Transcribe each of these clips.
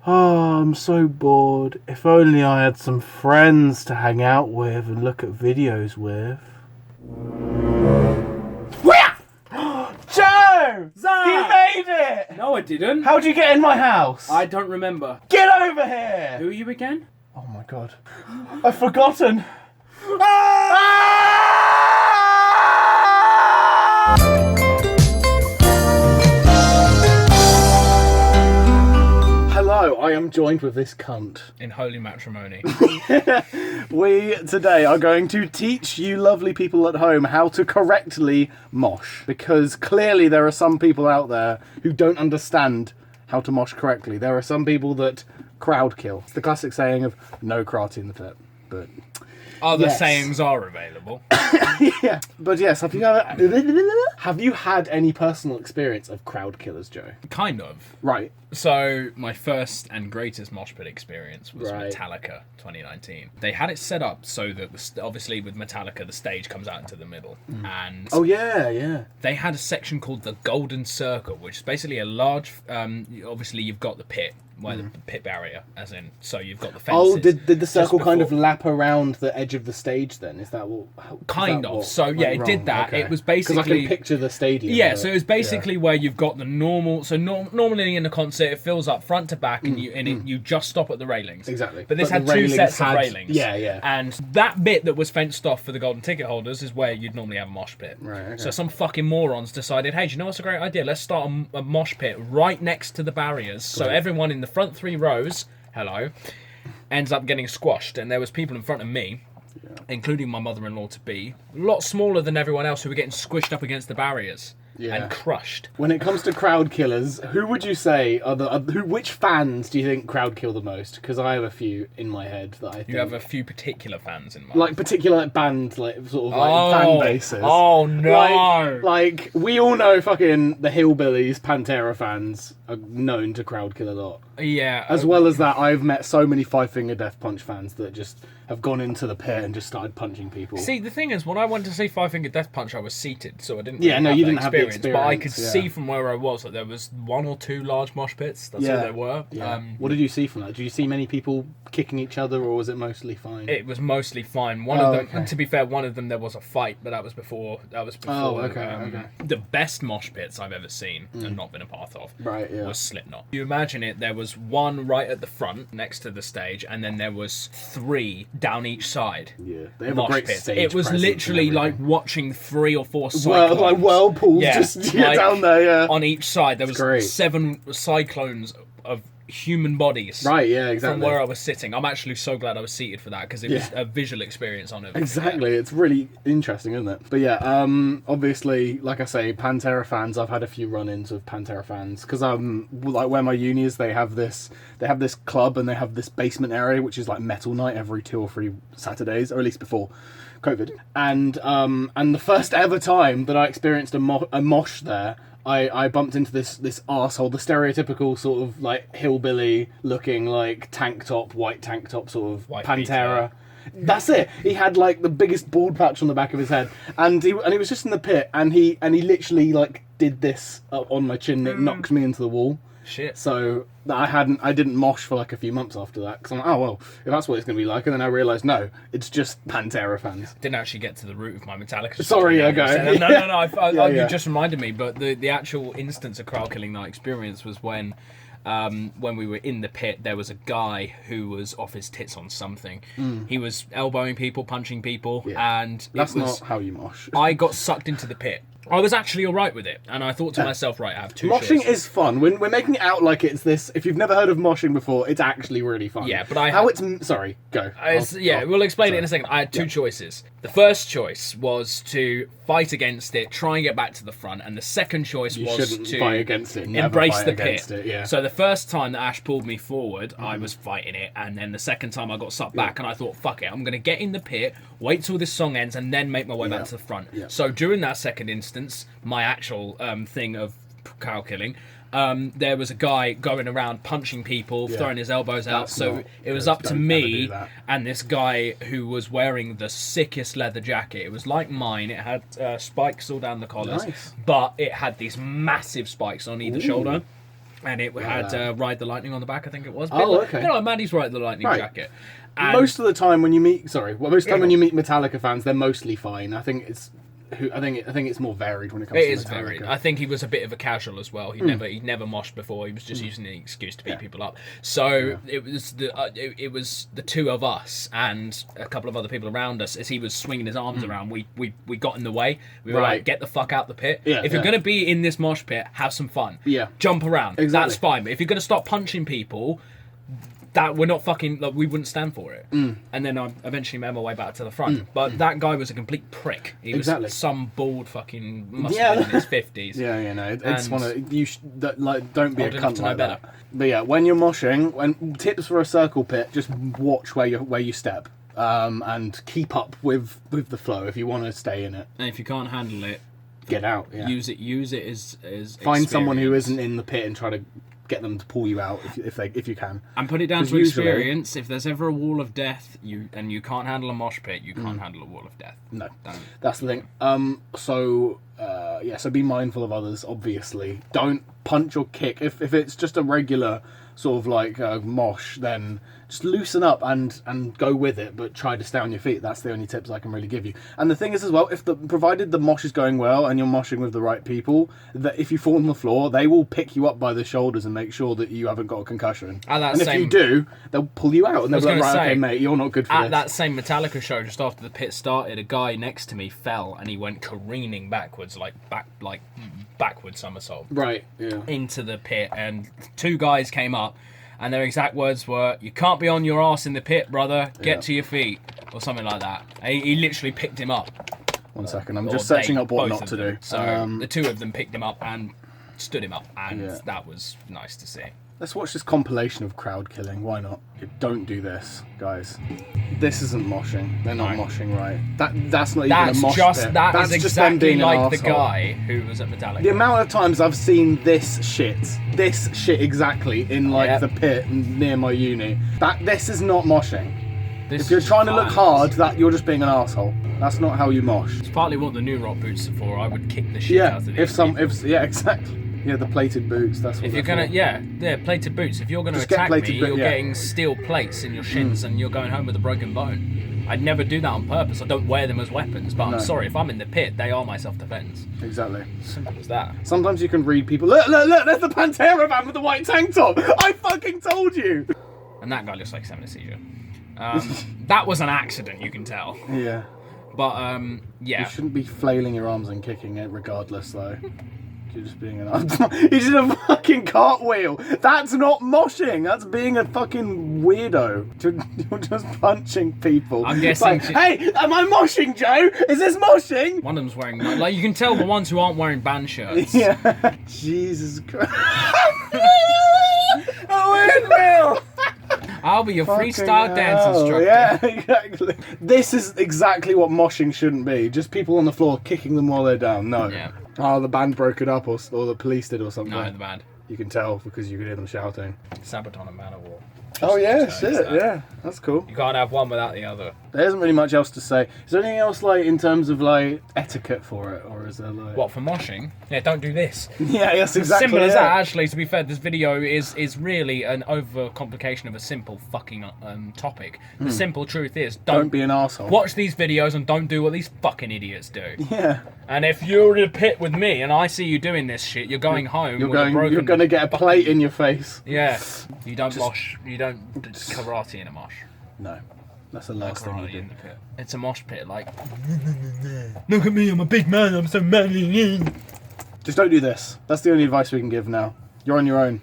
Oh, I'm so bored. If only I had some friends to hang out with and look at videos with. Joe! Zach! You made it! No, I didn't. How'd you get in my house? I don't remember. Get over here! Who are you again? Oh my god. I've forgotten. Hello, I am joined with this cunt. In holy matrimony. We today are going to teach you lovely people at home how to correctly mosh, because clearly there are some people out there who don't understand how to mosh correctly. There are some people that crowd kill. It's the classic saying of no karate in the pit, but Other yes. sayings are available. Yeah, but yes, have you had any personal experience of crowd killers, Joe? Kind of. Right. So, my first and greatest mosh pit experience was Right. Metallica 2019. They had it set up so that, obviously, with Metallica, the stage comes out into the middle. And Oh yeah. they had a section called the Golden Circle, which is basically a large... obviously, you've got the pit, where the pit barrier, as in, so you've got the fences. Oh, did the circle just kind of before- lap around the edge of the stage then? Is that what... Kind of. So, yeah, it did that. It was Because I basically... can picture the stadium. Yeah, but- so it's basically where you've got the normal. So normally in a concert, it fills up front to back, and you just stop at the railings. Exactly. But this But had the two railings sets had- of railings. yeah. And that bit that was fenced off for the golden ticket holders is where you'd normally have a mosh pit. Right, okay. So some fucking morons decided, hey, do you know what's a great idea? Let's start a mosh pit right next to the barriers, so everyone in the front three rows, ends up getting squashed. And there was people in front of me, including my mother-in-law to be, a lot smaller than everyone else, who were getting squished up against the barriers and crushed. When it comes to crowd killers, who would you say which fans do you think crowd kill the most? Because I have a few in my head that I think... You have a few particular fans in mind. Like particular band, like sort of like fan bases. Oh no! Like we all know fucking the Hillbillies, Pantera fans are known to crowd kill a lot. Yeah. As well as that, I've met so many Five Finger Death Punch fans that just have gone into the pit and just started punching people. See, the thing is, when I went to see Five Finger Death Punch, I was seated, so I didn't. Yeah, really no, have you that didn't have the experience. But I could experience, see from where I was that there was one or two large mosh pits. That's all there were. Yeah. What did you see from that? Did you see many people kicking each other, or was it mostly fine? It was mostly fine. One of them, to be fair, one of them there was a fight, but that was before. Okay. The best mosh pits I've ever seen and not been a part of. Right, yeah. Was Slipknot. You imagine it? There was one right at the front next to the stage, and then there was three down each side. Yeah, they have mosh a great pits. stage It was presence literally and like everything. watching 3 or 4 cyclones. like whirlpools just down there, yeah. On each side, there was great. 7 cyclones of human bodies. Right, yeah, exactly. From where I was sitting. I'm actually so glad I was seated for that, because it was a visual experience on it. Exactly, it's really interesting, isn't it? But yeah, obviously, like I say, Pantera fans. I've had a few run-ins with Pantera fans because like where my uni is, they have this club and they have this basement area which is like metal night every 2 or 3 Saturdays, or at least before COVID. And the first ever time that I experienced a mosh there, I bumped into this arsehole, the stereotypical sort of like hillbilly looking like white tank top sort of White Pantera. That's it. He had like the biggest bald patch on the back of his head, and he was just in the pit, and he literally like did this up on my chin. It knocked me into the wall. Shit. So I didn't mosh for like a few months after that, because I'm like, oh well, if that's what it's going to be like. And then I realised, no, it's just Pantera fans. Didn't actually get to the root of my Metallica. Sorry, story. go. No. Yeah. You just reminded me. But the actual instance of crowd killing that experience was when we were in the pit. There was a guy who was off his tits on something. He was elbowing people, punching people, and That's not how you mosh. I got sucked into the pit. I was actually all right with it, and I thought to myself, right, I have 2 Moshing choices. is fun. We're making it out like it's this. If you've never heard of moshing before, it's actually really fun. Yeah, but Sorry, go. We'll explain it in a second. I had 2 choices. The first choice was to fight against it, try and get back to the front, and the second choice was to fight against it. Never embrace fight the against pit. It, yeah. So the first time that Ash pulled me forward, I was fighting it, and then the second time I got sucked back, and I thought, fuck it, I'm going to get in the pit, wait till this song ends, and then make my way back to the front. Yeah. So during that second instance, my actual thing of cow killing, there was a guy going around punching people, throwing his elbows out. So it was up to me and this guy who was wearing the sickest leather jacket. It was like mine. It had spikes all down the collars, but it had these massive spikes on either shoulder. And it had Ride the Lightning on the back, I think it was. Okay. You know, Maddie's Ride the Lightning jacket. And most of the time when you meet, when you meet Metallica fans, they're mostly fine. I think it's more varied when it comes to Metallica. It is varied. I think he was a bit of a casual as well. He never moshed before. He was just using the excuse to beat people up. So it was the two of us and a couple of other people around us. As he was swinging his arms around, we got in the way. We were like, get the fuck out the pit. If you're going to be in this mosh pit, have some fun. Jump around. Exactly. That's fine. But if you're going to start punching people, that we're not fucking, like, we wouldn't stand for it. And then I eventually made my way back to the front. But that guy was a complete prick. He was some bald fucking, must have been in his 50s. It's one of don't be a cunt like that. But yeah, when you're moshing, tips for a circle pit, just watch where you step. And keep up with the flow if you want to stay in it. And if you can't handle it, get out. Use it as find someone who isn't in the pit and try to get them to pull you out if you can. And put it down to experience. If there's ever a wall of death, you can't handle a mosh pit, you can't handle a wall of death. No, that's the thing. So be mindful of others. Obviously, don't punch or kick. If it's just a regular sort of like mosh, then just loosen up and go with it, but try to stay on your feet. That's the only tips I can really give you. And the thing is as well, provided the mosh is going well and you're moshing with the right people, that if you fall on the floor, they will pick you up by the shoulders and make sure that you haven't got a concussion. And if you do, they'll pull you out and they'll be like, right, okay, mate, you're not good for this. At that same Metallica show, just after the pit started, a guy next to me fell and he went careening backwards, backward somersault. Right, yeah. Into the pit, and two guys came up. And their exact words were, "You can't be on your ass in the pit, brother. Get to your feet," or something like that. He literally picked him up. 1 second, I'm just searching up what not to do. So the two of them picked him up and stood him up, and that was nice to see. Let's watch this compilation of crowd killing. Why not? Don't do this, guys. This isn't moshing. They're not moshing right. That's not even a mosh pit. That's just exactly like the guy who was at Metallica. The amount of times I've seen this shit exactly in the pit near my uni. This is not moshing. If you're trying to look hard, you're just being an asshole. That's not how you mosh. It's partly what the new rock boots are for. I would kick the shit out of these exactly. Yeah, the plated boots. That's what. If you're gonna, plated boots. If you're gonna attack me, you're getting steel plates in your shins, and you're going home with a broken bone. I'd never do that on purpose. I don't wear them as weapons. But I'm sorry, if I'm in the pit, they are my self-defense. Exactly. Simple as that. Sometimes you can read people. Look! There's the Pantera man with the white tank top. I fucking told you. And that guy looks like he's having a seizure. That was an accident, you can tell. Yeah. But You shouldn't be flailing your arms and kicking it, regardless, though. You're just being he did a fucking cartwheel. That's not moshing. That's being a fucking weirdo. You're just punching people. I'm guessing. Hey, am I moshing, Joe? Is this moshing? One of them's wearing, you can tell the ones who aren't wearing band shirts. Yeah. Jesus Christ. A windmill. I'll be your freestyle dance instructor. Yeah, exactly. This is exactly what moshing shouldn't be. Just people on the floor kicking them while they're down. No. Yeah. Oh, the band broke it up, or the police did, or something. No, the band. You can tell because you can hear them shouting. Sabaton and Manowar. Yeah, that's cool. You can't have one without the other. There isn't really much else to say. Is there anything else in terms of etiquette for it, or is there what, for moshing? Yeah, don't do this. Yeah, yes, exactly. Simple as that. Actually, to be fair, this video is really an overcomplication of a simple fucking topic. The simple truth is, don't be an arsehole. Watch these videos and don't do what these fucking idiots do. Yeah. And if you're in a pit with me and I see you doing this shit, you're going home. You're going to get a plate in your face. Yeah. You don't mosh. You don't karate in a mosh. No. That's the last thing you do. In the pit. It's a mosh pit, look at me, I'm a big man, I'm so manly. Just don't do this. That's the only advice we can give now. You're on your own.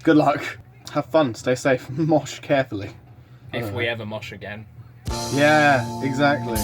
Good luck. Have fun, stay safe, mosh carefully. If we ever mosh again. Yeah, exactly.